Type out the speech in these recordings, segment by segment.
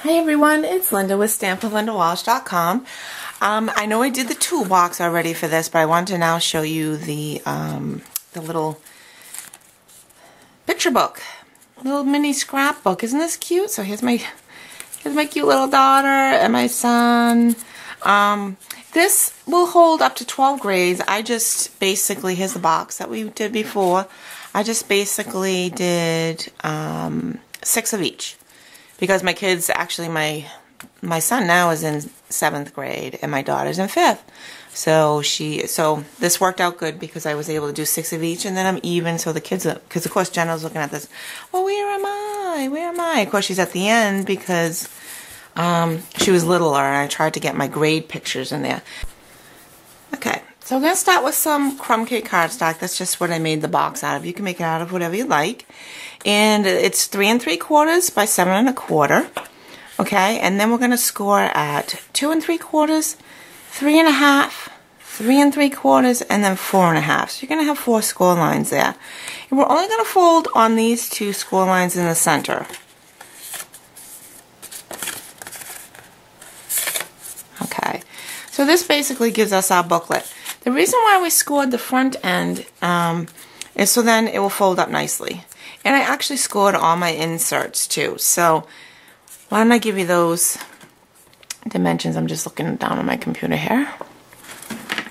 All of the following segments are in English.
Hi everyone, it's Linda with StampWithLindaWalsh.com. I know I did the toolbox already for this, but I wanted to now show you the little picture book, little mini scrapbook. Isn't this cute? So here's my cute little daughter and my son. This will hold up to 12 grades. I just basically, here's the box that we did before. I just basically did 6 of each. Because my kids, actually my son now is in 7th grade and my daughter's in 5th. So this worked out good because I was able to do 6 of each, and then I'm even, so the kids, because of course Jenna's looking at this, well, where am I? Where am I? Of course she's at the end because she was littler and I tried to get my grade pictures in there. Okay, so I'm going to start with some crumb cake cardstock. That's just what I made the box out of. You can make it out of whatever you like. And it's 3 3/4 by 7 1/4. Okay, and then we're going to score at 2 3/4, 3 1/2, 3 3/4, and then 4 1/2. So you're going to have 4 score lines there. And we're only going to fold on these 2 score lines in the center. Okay, so this basically gives us our booklet. The reason why we scored the front end is so then it will fold up nicely. And I actually scored all my inserts too. So why don't I give you those dimensions? I'm just looking down on my computer here.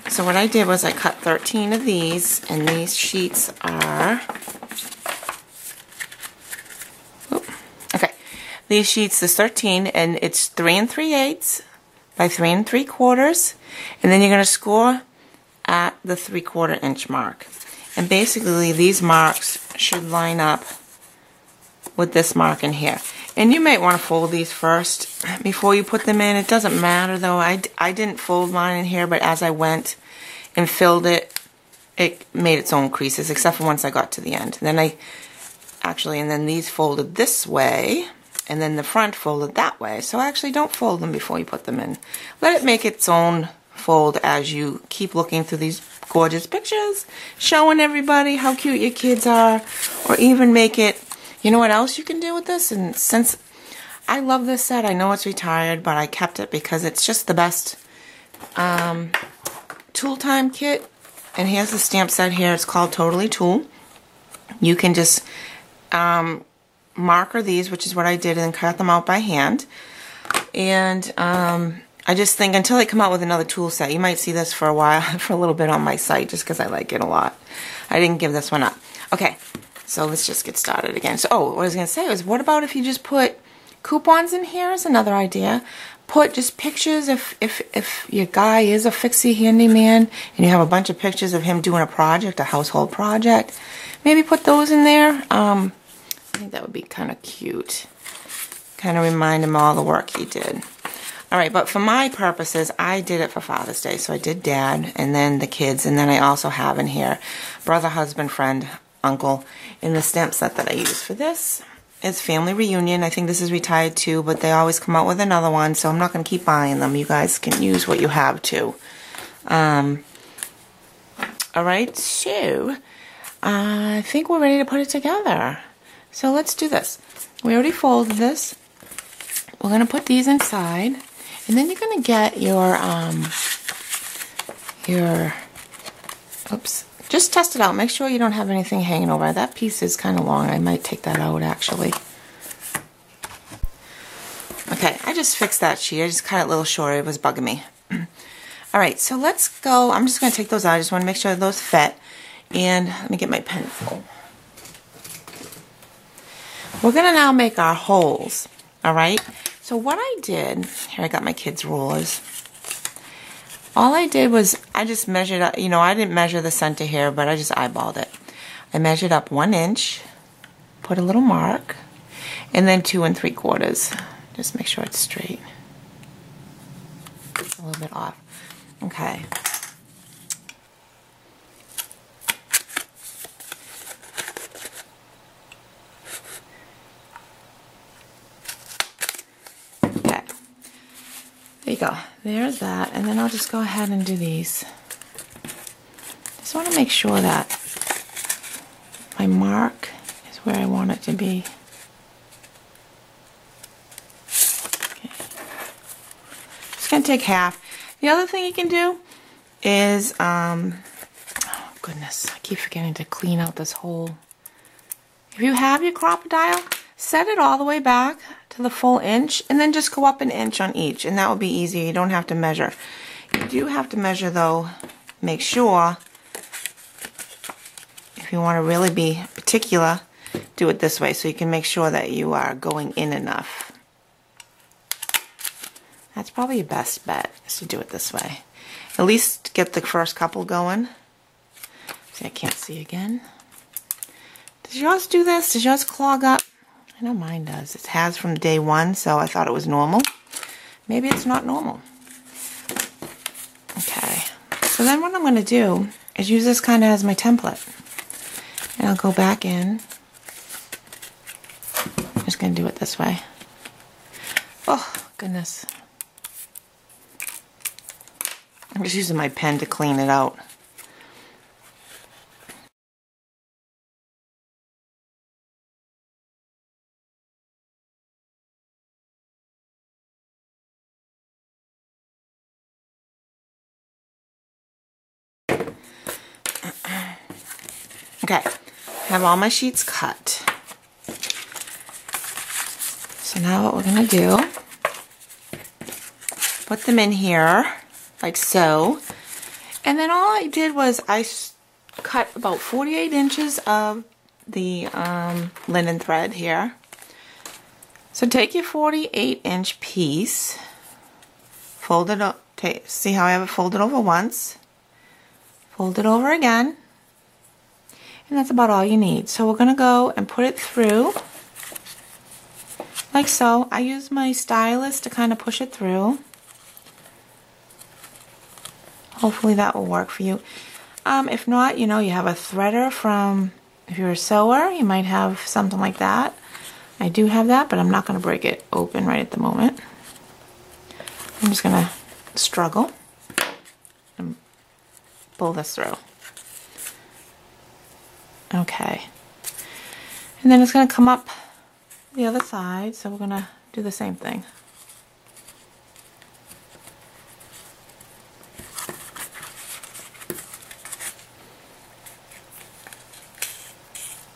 So what I did was I cut 13 of these, and these sheets are, okay, these sheets is 13, and it's 3 3/8 by 3 3/4, and then you're going to score at the 3/4 inch mark. And basically these marks should line up with this mark in here. And you might want to fold these first before you put them in. It doesn't matter though. I didn't fold mine in here, but as I went and filled it, it made its own creases, except for once I got to the end. And then and then these folded this way, and then the front folded that way. So actually don't fold them before you put them in. Let it make its own fold as you keep looking through these gorgeous pictures, showing everybody how cute your kids are, or even make it, you know what else you can do with this? And since I love this set, I know it's retired, but I kept it because it's just the best tool time kit. And here's the stamp set here. It's called Totally Tool. You can just marker these, which is what I did, and cut them out by hand. And I just think until they come out with another tool set, you might see this for a while, for a little bit on my site, just because I like it a lot. I didn't give this one up. Okay, so let's just get started again. So, what I was going to say was, what about if you just put coupons in here? Is another idea. Put just pictures, if your guy is a fixie handyman, and you have a bunch of pictures of him doing a project, a household project, maybe put those in there. I think that would be kind of cute. Kind of remind him all the work he did. Alright, but for my purposes, I did it for Father's Day. So I did Dad, and then the kids, and then I also have in here brother, husband, friend, uncle. In the stamp set that I use for this is Family Reunion. I think this is retired too, but they always come out with another one, so I'm not going to keep buying them. You guys can use what you have too. Alright, so I think we're ready to put it together. So let's do this. We already folded this. We're going to put these inside. And then you're going to get your, oops, just test it out. Make sure you don't have anything hanging over. That piece is kind of long. I might take that out, actually. Okay, I just fixed that sheet. I just cut it a little short. It was bugging me. Alright, so let's go. I'm just going to take those out. I just want to make sure those fit. And let me get my pencil. We're going to now make our holes. Alright? So what I did, here I got my kids' rulers. All I did was I just measured up, you know, I didn't measure the center here, but I just eyeballed it. I measured up 1 inch, put a little mark, and then 2 3/4. Just make sure it's straight. A little bit off. Okay. There you go. There's that. And then I'll just go ahead and do these. Just want to make sure that my mark is where I want it to be. gonna take half. The other thing you can do is, oh goodness, I keep forgetting to clean out this hole. If you have your crocodile, set it all the way back to the full inch, and then just go up an inch on each, and that will be easy. You don't have to measure. You do have to measure though. Make sure, if you want to really be particular, do it this way so you can make sure that you are going in enough. That's probably your best bet, is to do it this way. At least get the first couple going. See, I can't see again. Does yours do this? Does yours clog up? I know mine does. It has from day one, so I thought it was normal. Maybe it's not normal. Okay. So then what I'm going to do is use this kind of as my template. And I'll go back in. I'm just going to do it this way. Oh, goodness. I'm just using my pen to clean it out. Okay, I have all my sheets cut. So now what we're going to do, put them in here, like so. And then all I did was I cut about 48 inches of the linen thread here. So take your 48-inch piece, fold it up, see how I have it folded over once, fold it over again. And that's about all you need. So we're going to go and put it through like so. I use my stylus to kind of push it through. Hopefully that will work for you. If not, you know, you have a threader from, if you're a sewer, you might have something like that. I do have that, but I'm not going to break it open right at the moment. I'm just going to struggle and pull this through. Okay, and then it's going to come up the other side, so we're going to do the same thing.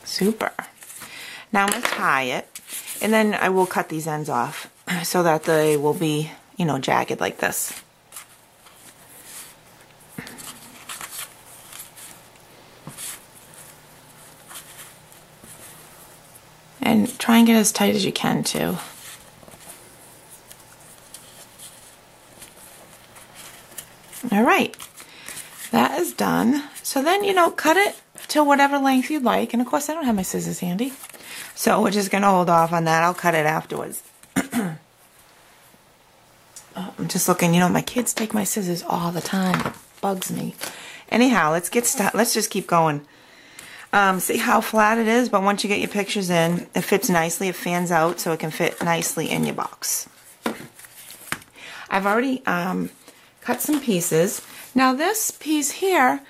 Super. Now I'm going to tie it, and then I will cut these ends off so that they will be, you know, jagged like this. And try and get as tight as you can too. Alright, that is done. So then, you know, cut it to whatever length you'd like. And of course I don't have my scissors handy, so we're just going to hold off on that. I'll cut it afterwards. Oh, I'm just looking, you know, my kids take my scissors all the time. It bugs me. Anyhow, let's get started. Let's just keep going. See how flat it is, but once you get your pictures in, it fits nicely. It fans out so it can fit nicely in your box. I've already cut some pieces. Now this piece here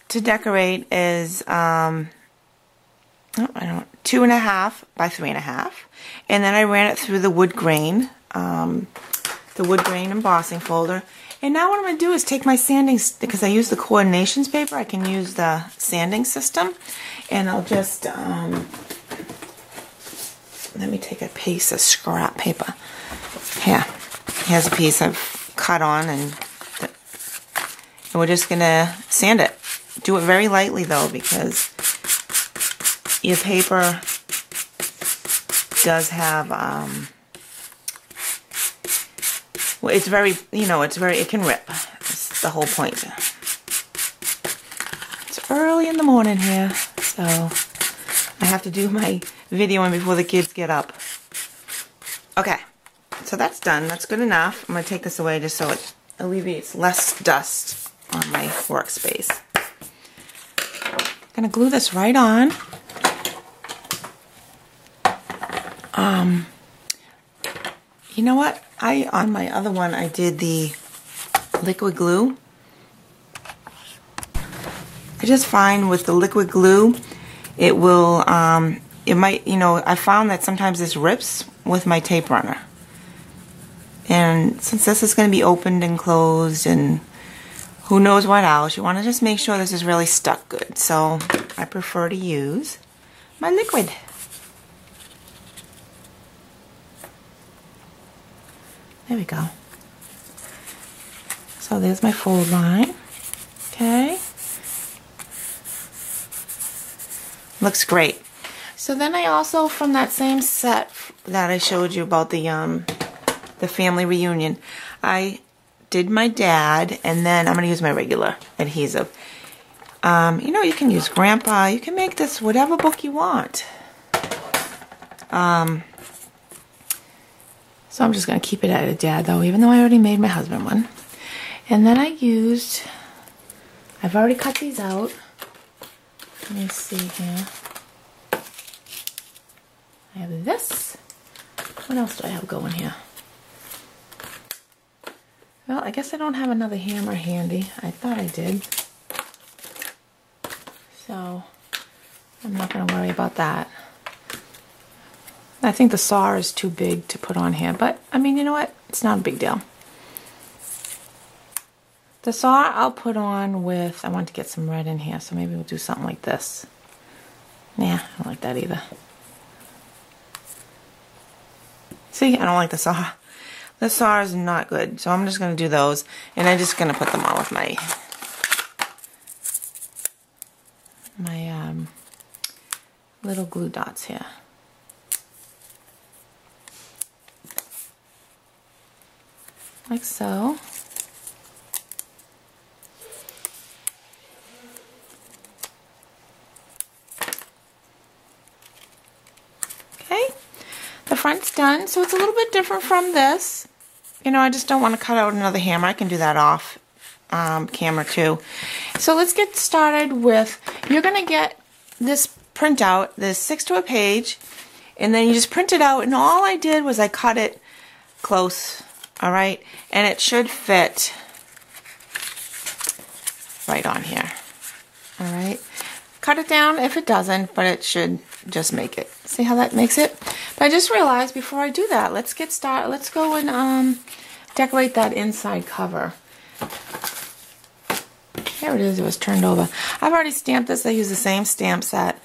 to decorate is 2.5 by 3.5, and then I ran it through the wood grain embossing folder. And now what I'm going to do is take my sanding, because I use the coordinations paper, I can use the sanding system. And I'll just, let me take a piece of scrap paper. Here, here's a piece I've cut on, and we're just going to sand it. Do it very lightly though, because your paper does have, well, it's very, you know, it can rip. That's the whole point. It's early in the morning here, so I have to do my videoing before the kids get up. Okay, so that's done. That's good enough. I'm going to take this away just so it alleviates less dust on my workspace. I'm going to glue this right on. You know what? On my other one, I did the liquid glue. I just find with the liquid glue, it will, it might, you know, I found that sometimes this rips with my tape runner. And since this is going to be opened and closed and who knows what else, you want to just make sure this is really stuck good. So I prefer to use my liquid. There we go. So there's my fold line. Okay. Looks great. So then I also, from that same set that I showed you about the family reunion, I did my dad, and then I'm going to use my regular adhesive. You know, you can use Grandpa. You can make this whatever book you want. So I'm just going to keep it at a dad, though, even though I already made my husband one. And then I've already cut these out. Let me see here. I have this. What else do I have going here? Well, I guess I don't have another hammer handy. I thought I did. So, I'm not going to worry about that. I think the saw is too big to put on here, but, I mean, you know what? It's not a big deal. The saw I'll put on with, I want to get some red in here, so maybe we'll do something like this. Nah, I don't like that either. See, I don't like the saw. The saw is not good, so I'm just going to do those, and I'm just going to put them on with my little glue dots here. Like so. Okay, the front's done, so it's a little bit different from this. You know, I just don't want to cut out another hammer. I can do that off camera too. So let's get started with, you're going to get this printout. There's 6 to a page, and then you just print it out, and all I did was I cut it close, all right? And it should fit right on here, all right? Cut it down if it doesn't, but it should just make it. See how that makes it? But I just realized before I do that, let's get started. Let's go and decorate that inside cover. Here it is. It was turned over. I've already stamped this. I use the same stamp set.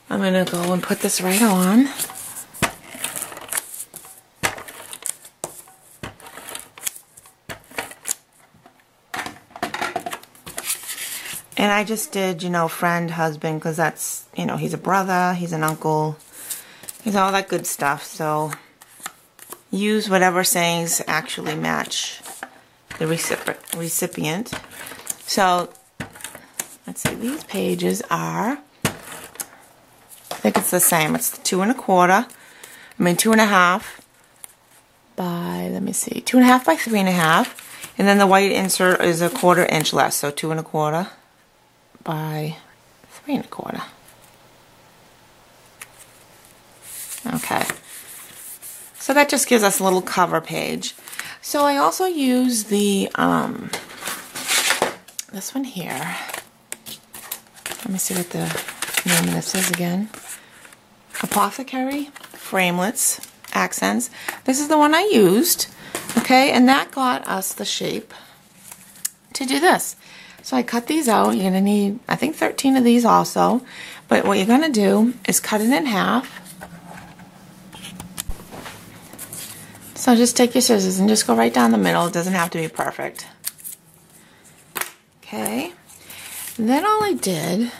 I'm going to go and put this right on. And I just did, you know, friend, husband, because that's, you know, he's a brother, he's an uncle, he's all that good stuff. So use whatever sayings actually match the recipient. So let's see, these pages are, I think it's the same. It's 2 1/4. I mean 2 1/2 by, let me see, 2 1/2 by 3 1/2. And then the white insert is 1/4 inch less, so 2 1/4 by 3 1/4. Okay. So that just gives us a little cover page. So I also use the, this one here. Let me see what the name of this is again. Apothecary Framelits Accents. This is the one I used. Okay, and that got us the shape to do this. So I cut these out. You're going to need, I think, 13 of these also. But what you're going to do is cut it in half. So just take your scissors and just go right down the middle. It doesn't have to be perfect. Okay. And then all I did,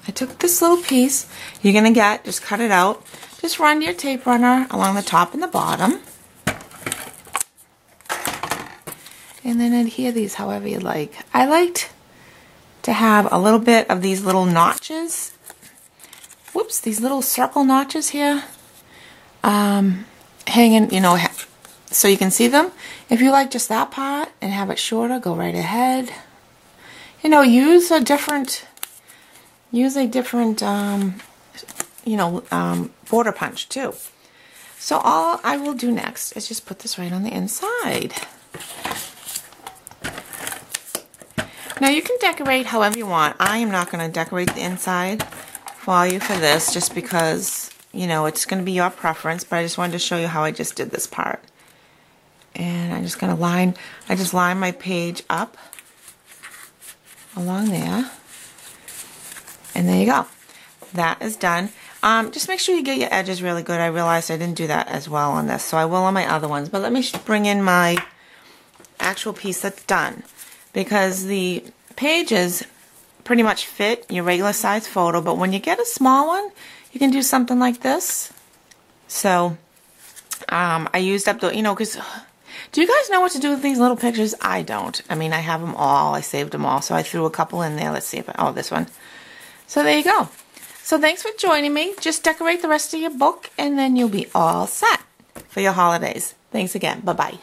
I took this little piece you're going to get, just cut it out. Just run your tape runner along the top and the bottom. And then adhere these however you like. I liked to have a little bit of these little notches. Whoops, these little circle notches here. Hanging, you know, so you can see them. If you like just that part and have it shorter, go right ahead. You know, use a different, you know, border punch too. So all I will do next is just put this right on the inside. Now you can decorate however you want. I am not going to decorate the inside for you for this just because, you know, it's going to be your preference, but I just wanted to show you how I just did this part. And I'm just going to line my page up along there. And there you go. That is done. Just make sure you get your edges really good. I realized I didn't do that as well on this, so I will on my other ones. But let me bring in my actual piece that's done, because the pages pretty much fit your regular size photo, but when you get a small one, you can do something like this. So I used up the, because do you guys know what to do with these little pictures? I don't. I mean, I have them all. I saved them all, so I threw a couple in there. Let's see if this one. So there you go. So thanks for joining me. Just decorate the rest of your book, and then you'll be all set for your holidays. Thanks again. Bye-bye.